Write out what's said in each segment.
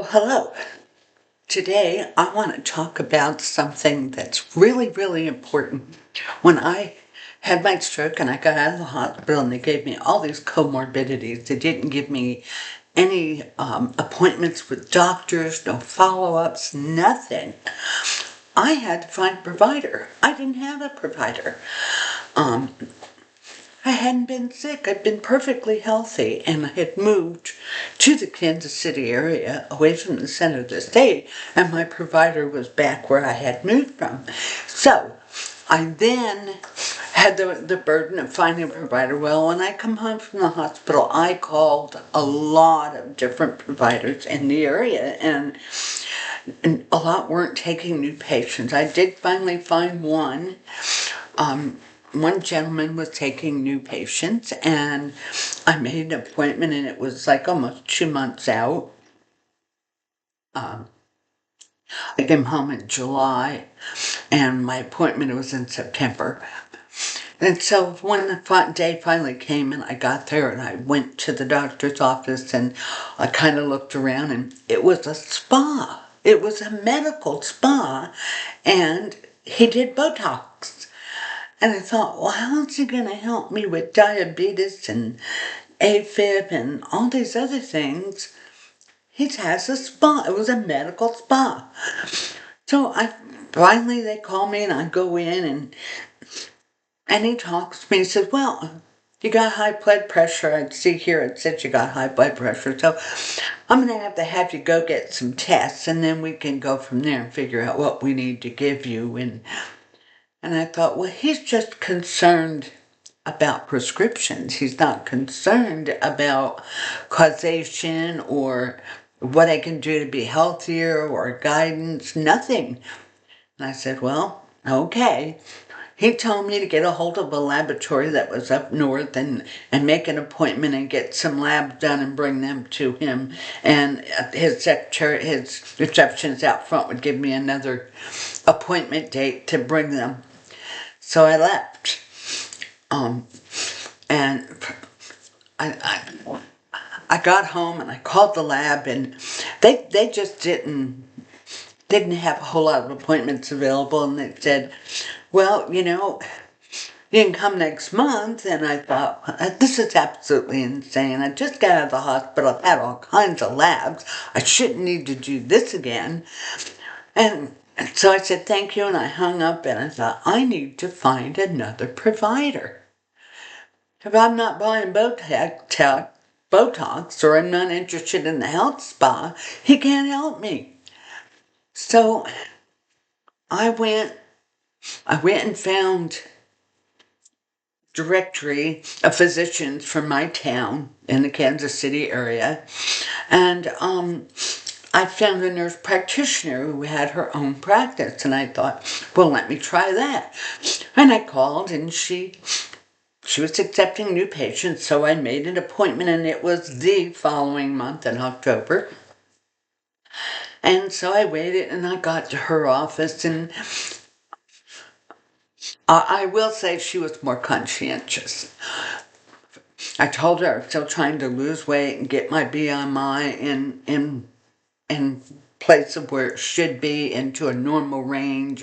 Well, hello. Today I want to talk about something that's really, really important. When I had my stroke and I got out of the hospital and they gave me all these comorbidities, they didn't give me any appointments with doctors, no follow-ups, nothing. I had to find a provider. I didn't have a provider. Um, I hadn't been sick. I'd been perfectly healthy, and I had moved to the Kansas City area, away from the center of the state, and my provider was back where I had moved from. So I then had the burden of finding a provider. Well, when I come home from the hospital, I called a lot of different providers in the area, and a lot weren't taking new patients. I did finally find one. One gentleman was taking new patients, and I made an appointment, and it was like almost 2 months out. I came home in July, and my appointment was in September. And so when the day finally came and I got there and I went to the doctor's office and I kind of looked around, and it was a spa. It was a medical spa, and he did Botox. And I thought, well, how's he going to help me with diabetes and AFib and all these other things? He has a spa. It was a medical spa. So finally they call me and I go in, and he talks to me. He says, well, you got high blood pressure. I see here it says you got high blood pressure. So I'm going to have you go get some tests, and then we can go from there and figure out what we need to give you. And I thought, well, he's just concerned about prescriptions. He's not concerned about causation or what I can do to be healthier or guidance, nothing. And I said, well, okay. He told me to get a hold of a laboratory that was up north and make an appointment and get some labs done and bring them to him. And his secretary, his receptionist out front would give me another appointment date to bring them. So I left. And I got home and I called the lab, and they just didn't have a whole lot of appointments available, and they said, well, you can come next month. And I thought, this is absolutely insane. I just got out of the hospital. I've had all kinds of labs. I shouldn't need to do this again. And so I said, thank you, and I hung up, and I thought, I need to find another provider. If I'm not buying Botox, or I'm not interested in the health spa, he can't help me. So I went and found directory of physicians from my town in the Kansas City area, and I found a nurse practitioner who had her own practice, and I thought, well, let me try that. And I called, and she was accepting new patients, so I made an appointment, and it was the following month in October. And so I waited, and I got to her office, and I will say she was more conscientious. I told her I was still trying to lose weight and get my BMI in place of where it should be, into a normal range.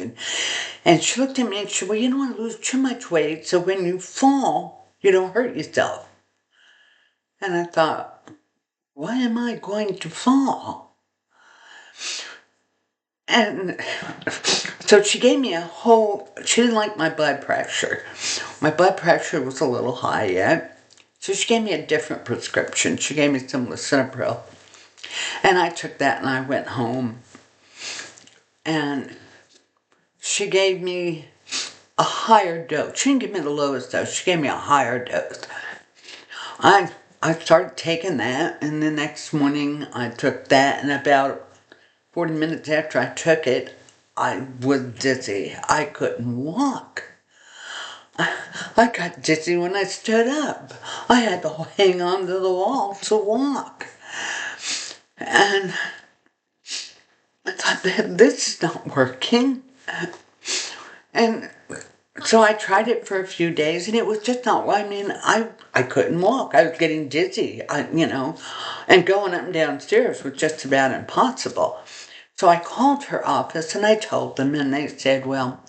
And she looked at me and she said, well, you don't want to lose too much weight, so when you fall, you don't hurt yourself. And I thought, why am I going to fall? And so she gave me she didn't like my blood pressure. My blood pressure was a little high yet. So she gave me a different prescription. She gave me some lisinopril. And I took that and I went home. And she gave me a higher dose. She didn't give me the lowest dose. She gave me a higher dose. I started taking that, and the next morning I took that, and about 40 minutes after I took it, I was dizzy. I couldn't walk. I got dizzy when I stood up. I had to hang onto the wall to walk. And I thought, this is not working. And So I tried it for a few days and it was just not, well, I mean, I couldn't walk. I was getting dizzy, and going up and down stairs was just about impossible. So I called her office and I told them, and they said, well,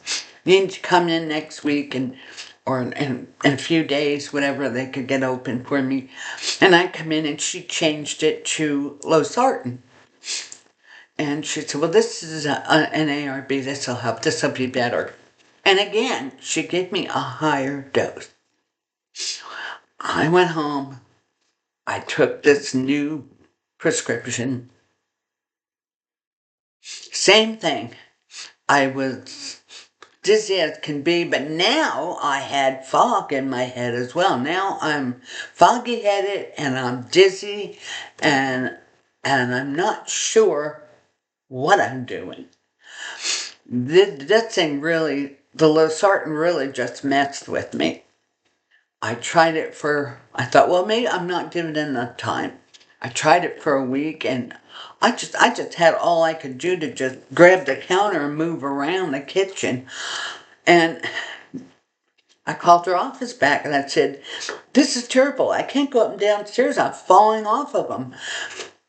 you need to come in next week or in a few days, whatever they could get open for me. And I come in and she changed it to losartan. And she said, well, this is an ARB. This will help. This will be better. And again, she gave me a higher dose. I went home. I took this new prescription. Same thing. I was dizzy as can be, but now I had fog in my head as well. Now I'm foggy headed and I'm dizzy and I'm not sure what I'm doing. This thing really, the losartan really just messed with me. I tried it I thought, well, maybe I'm not giving it enough time. I tried it for a week and I just had all I could do to just grab the counter and move around the kitchen. And I called her office back and I said, this is terrible. I can't go up and down stairs. I'm falling off of them.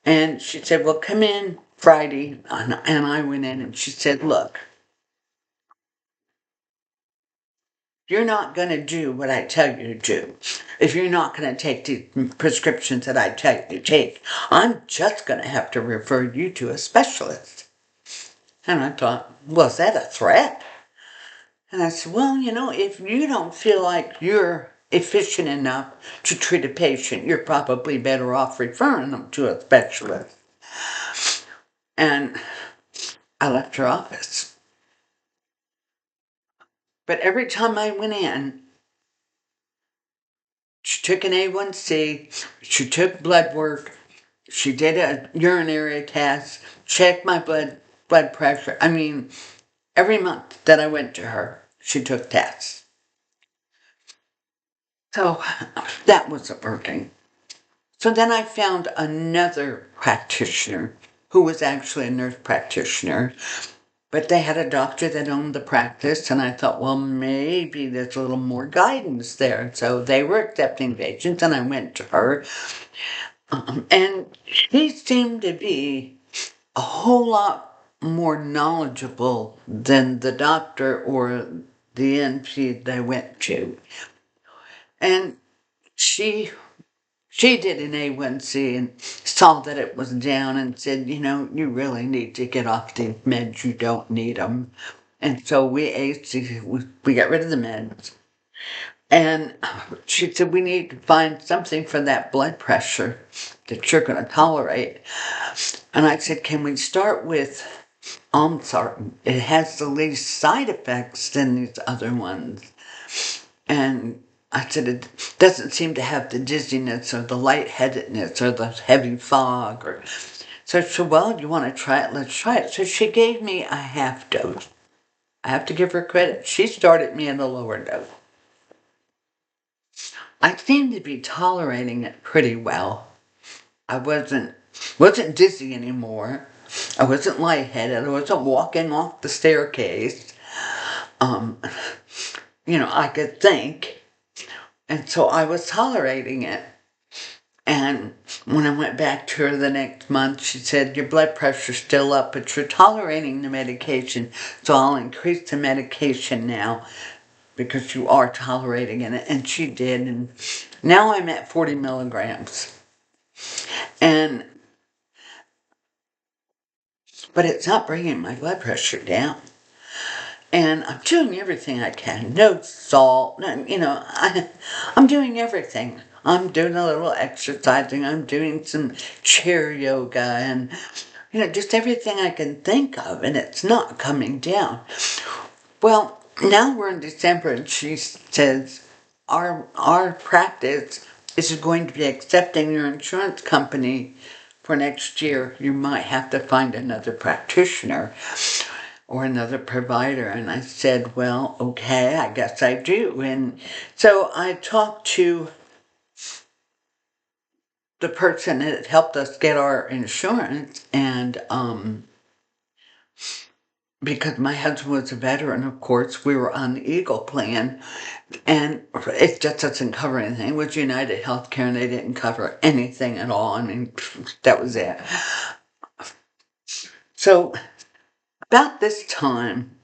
And she said, well, come in Friday. And I went in and she said, look, you're not going to do what I tell you to do. If you're not going to take the prescriptions that I tell you to take, I'm just going to have to refer you to a specialist. And I thought, well, is that a threat? And I said, well, if you don't feel like you're efficient enough to treat a patient, you're probably better off referring them to a specialist. And I left her office. But every time I went in, she took an A1C, she took blood work, she did a urinary test, checked my blood pressure. I mean, every month that I went to her, she took tests. So that wasn't working. So then I found another practitioner who was actually a nurse practitioner, but they had a doctor that owned the practice, and I thought, well, maybe there's a little more guidance there. So they were accepting patients, and I went to her, and she seemed to be a whole lot more knowledgeable than the doctor or the NP that I went to. And she did an A1C and saw that it was down and said, you really need to get off these meds. You don't need them. And so we got rid of the meds. And she said, we need to find something for that blood pressure that you're going to tolerate. And I said, can we start with Almsartan? It has the least side effects than these other ones. And I said, it doesn't seem to have the dizziness or the lightheadedness or the heavy fog. So she said, well, you want to try it? Let's try it. So she gave me a half dose. I have to give her credit. She started me at a lower dose. I seemed to be tolerating it pretty well. I wasn't dizzy anymore. I wasn't lightheaded. I wasn't walking off the staircase. I could think. And so I was tolerating it. And when I went back to her the next month, she said, your blood pressure's still up, but you're tolerating the medication, so I'll increase the medication now because you are tolerating it. And she did. And now I'm at 40 milligrams. But it's not bringing my blood pressure down. And I'm doing everything I can. No salt, I'm doing everything. I'm doing a little exercising. I'm doing some chair yoga and, just everything I can think of. And it's not coming down. Well, now we're in December and she says, our practice is going to be accepting your insurance company for next year. You might have to find another practitioner or another provider. And I said, well, okay, I guess I do. And so I talked to the person that helped us get our insurance, and because my husband was a veteran, of course, we were on the Eagle plan, and it just doesn't cover anything. It was United Healthcare, and they didn't cover anything at all. I mean, that was it. So, about this time,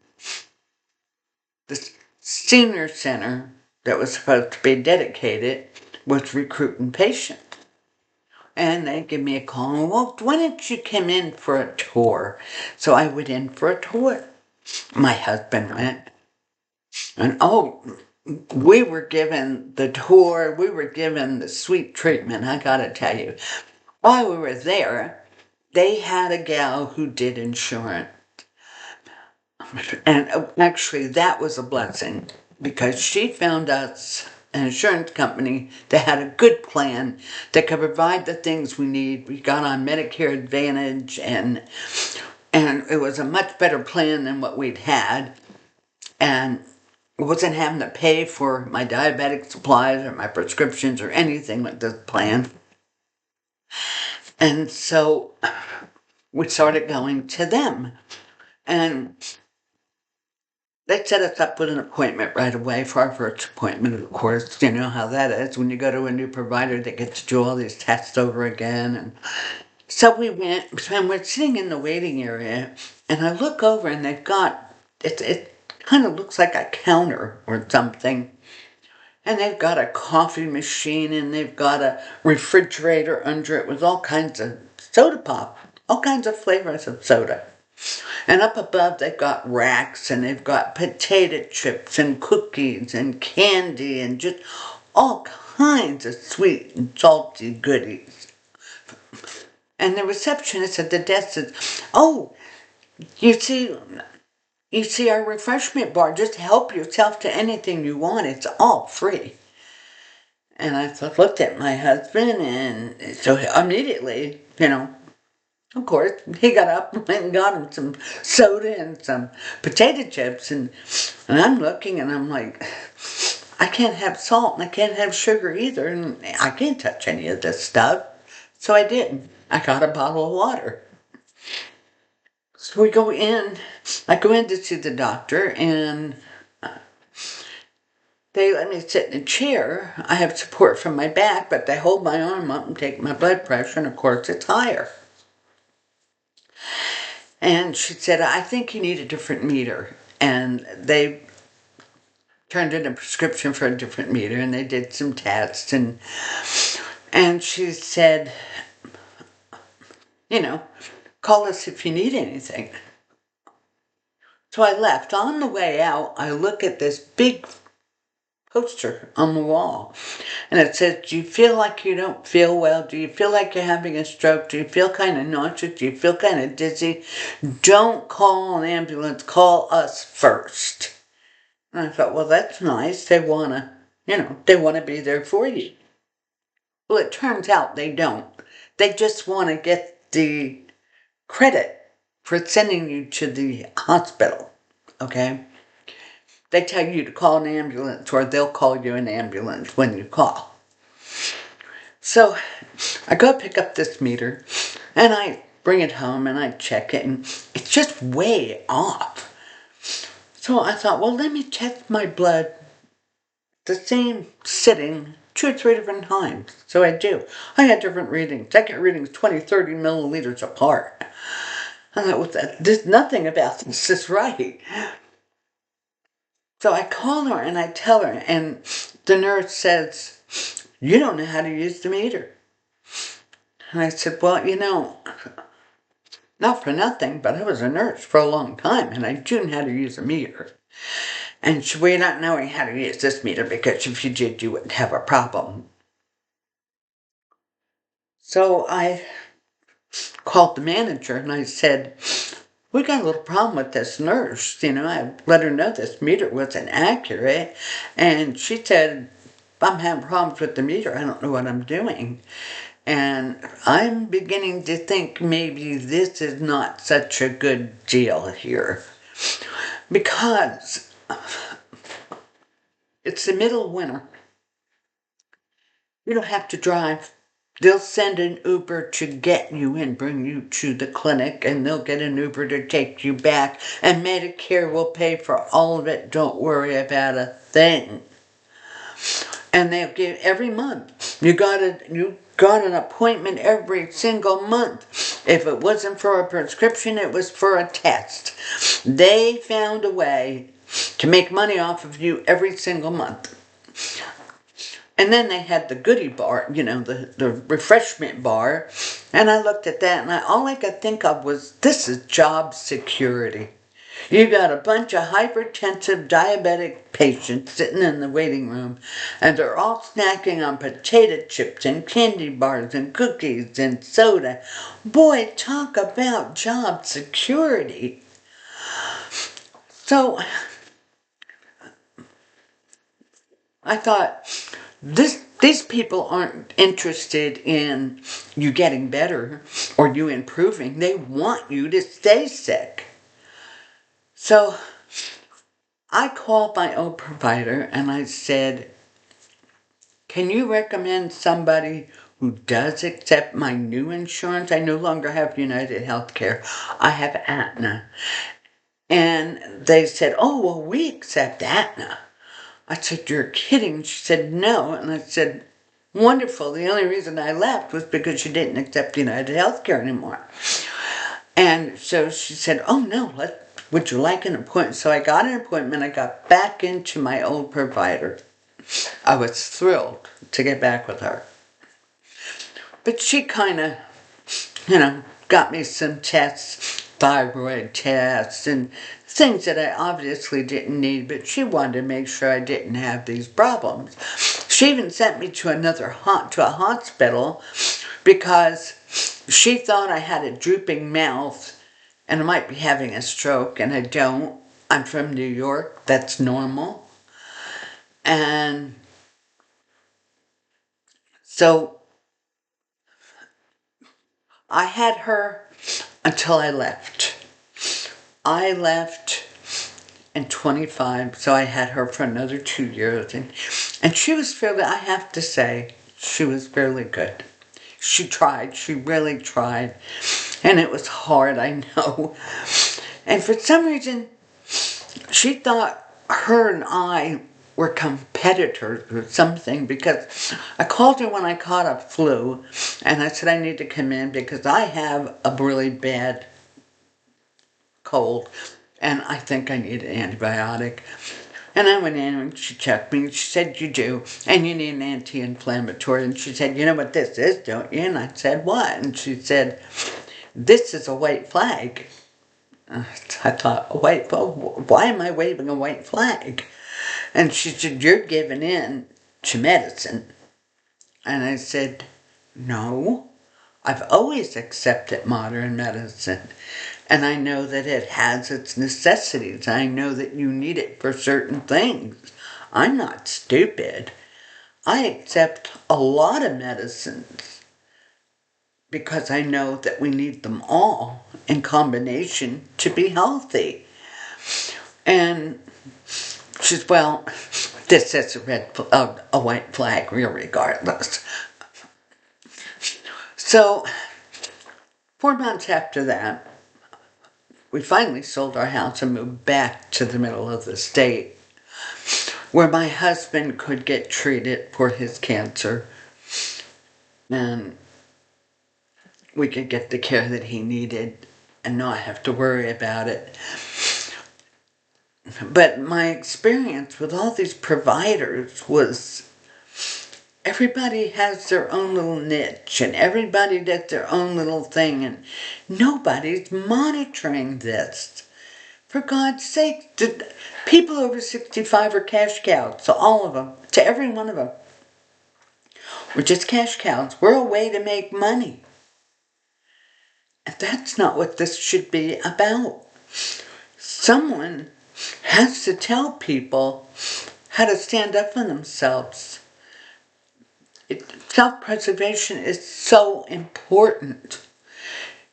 the senior center that was supposed to be dedicated was recruiting patients. And they give me a call, well, why don't you come in for a tour? So I went in for a tour. My husband went, and we were given the tour, we were given the sweet treatment, I gotta tell you. While we were there, they had a gal who did insurance. And actually, that was a blessing because she found us an insurance company that had a good plan that could provide the things we need. We got on Medicare Advantage, and it was a much better plan than what we'd had. And I wasn't having to pay for my diabetic supplies or my prescriptions or anything with this plan. And so we started going to them. And they set us up with an appointment right away for our first appointment, of course. You know how that is. When you go to a new provider, they get to do all these tests over again. And so we went, and we're sitting in the waiting area, and I look over, and they've got, it kind of looks like a counter or something. And they've got a coffee machine, and they've got a refrigerator under it with all kinds of soda pop, all kinds of flavors of soda. And up above, they've got racks, and they've got potato chips and cookies and candy and just all kinds of sweet and salty goodies. And the receptionist at the desk says, oh, you see our refreshment bar. Just help yourself to anything you want. It's all free. And I looked at my husband, and so immediately, of course, he got up and went and got him some soda and some potato chips, and I'm looking, and I'm like, I can't have salt, and I can't have sugar either, and I can't touch any of this stuff. So I didn't. I got a bottle of water. So I go in to see the doctor, and they let me sit in a chair. I have support from my back, but they hold my arm up and take my blood pressure, and of course it's higher. And she said, I think you need a different meter. And they turned in a prescription for a different meter, and they did some tests. And she said, call us if you need anything. So I left. On the way out, I look at this big poster on the wall. And it says, do you feel like you don't feel well? Do you feel like you're having a stroke? Do you feel kind of nauseous? Do you feel kind of dizzy? Don't call an ambulance. Call us first. And I thought, well, that's nice. They want to be there for you. Well, it turns out they don't. They just want to get the credit for sending you to the hospital. Okay? They tell you to call an ambulance, or they'll call you an ambulance when you call. So I go pick up this meter, and I bring it home, and I check it, and it's just way off. So I thought, well, let me check my blood the same sitting 2 or 3 different times. So I do. I had different readings. I get readings 20, 30 milliliters apart. I thought, well, there's nothing about this is right. So I call her and I tell her, and the nurse says, you don't know how to use the meter. And I said, well, not for nothing, but I was a nurse for a long time, and I do know how to use a meter. And we're not knowing how to use this meter, because if you did, you wouldn't have a problem. So I called the manager and I said, we got a little problem with this nurse. I let her know this meter wasn't accurate. And she said, I'm having problems with the meter. I don't know what I'm doing. And I'm beginning to think maybe this is not such a good deal here. Because it's the middle of winter. You don't have to drive. They'll send an Uber to get you and bring you to the clinic, and they'll get an Uber to take you back, and Medicare will pay for all of it. Don't worry about a thing. And they'll give every month. You got an appointment every single month. If it wasn't for a prescription, it was for a test. They found a way to make money off of you every single month. And then they had the goodie bar, the refreshment bar. And I looked at that, and all I could think of was, this is job security. You got a bunch of hypertensive diabetic patients sitting in the waiting room, and they're all snacking on potato chips and candy bars and cookies and soda. Boy, talk about job security. So I thought, these people aren't interested in you getting better or you improving. They want you to stay sick. So I called my old provider and I said, can you recommend somebody who does accept my new insurance? I no longer have United Healthcare. I have Aetna. And they said, oh, well, we accept Aetna. I said, you're kidding. She said, no. And I said, wonderful. The only reason I left was because you didn't accept United Healthcare anymore. And so she said, oh, no, would you like an appointment? So I got an appointment. I got back into my old provider. I was thrilled to get back with her. But she kind of, got me some tests, thyroid tests, and things that I obviously didn't need, but she wanted to make sure I didn't have these problems. She even sent me to a hospital because she thought I had a drooping mouth and I might be having a stroke, and I don't. I'm from New York. That's normal. And so I had her until I left. I left in 25, so I had her for another 2 years. And she was I have to say, she was fairly good. She tried. She really tried. And it was hard, I know. And for some reason, she thought her and I were competitors or something, because I called her when I caught a flu, and I said I need to come in because I have a really bad cold, and I think I need an antibiotic. And I went in and she checked me and she said, you do, and you need an anti-inflammatory. And she said, you know what this is, don't you? And I said, what? And she said, this is a white flag. I thought, why am I waving a white flag? And she said, you're giving in to medicine. And I said, no, I've always accepted modern medicine. And I know that it has its necessities. I know that you need it for certain things. I'm not stupid. I accept a lot of medicines because I know that we need them all in combination to be healthy. And she says, well, this is a white flag, regardless. So 4 months after that, we finally sold our house and moved back to the middle of the state where my husband could get treated for his cancer and we could get the care that he needed and not have to worry about it. But my experience with all these providers was everybody has their own little niche and everybody does their own little thing, and nobody's monitoring this. For God's sake, people over 65 are cash cows, to all of them, to every one of them. We're just cash cows. We're a way to make money. And that's not what this should be about. Someone has to tell people how to stand up for themselves. Self-preservation is so important.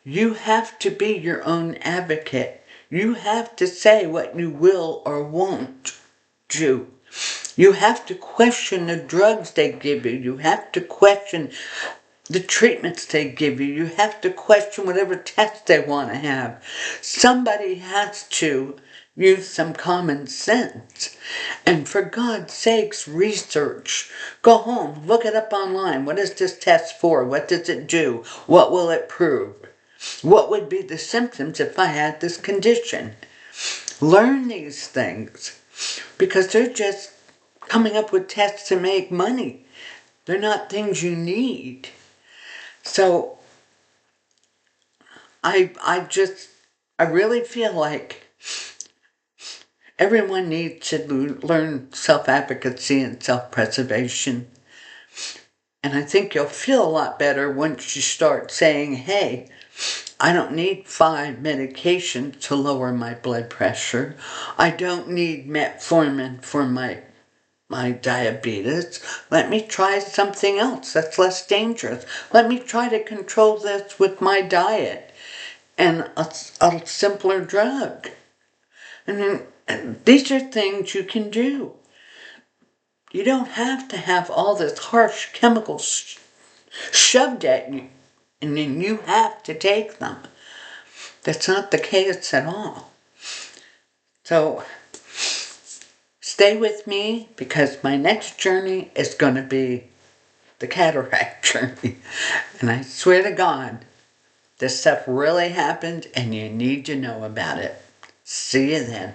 You have to be your own advocate. You have to say what you will or won't do. You have to question the drugs they give you. You have to question the treatments they give you. You have to question whatever test they want to have. Somebody has to use some common sense. And for God's sakes, research. Go home, look it up online. What is this test for? What does it do? What will it prove? What would be the symptoms if I had this condition? Learn these things, because they're just coming up with tests to make money. They're not things you need. So I really feel like everyone needs to learn self-advocacy and self-preservation. And I think you'll feel a lot better once you start saying, hey, I don't need 5 medications to lower my blood pressure. I don't need metformin for my diabetes. Let me try something else that's less dangerous. Let me try to control this with my diet and a simpler drug. And these are things you can do. You don't have to have all this harsh chemicals shoved at you, and then you have to take them. That's not the case at all. So stay with me, because my next journey is going to be the cataract journey. And I swear to God, this stuff really happened and you need to know about it. See you then.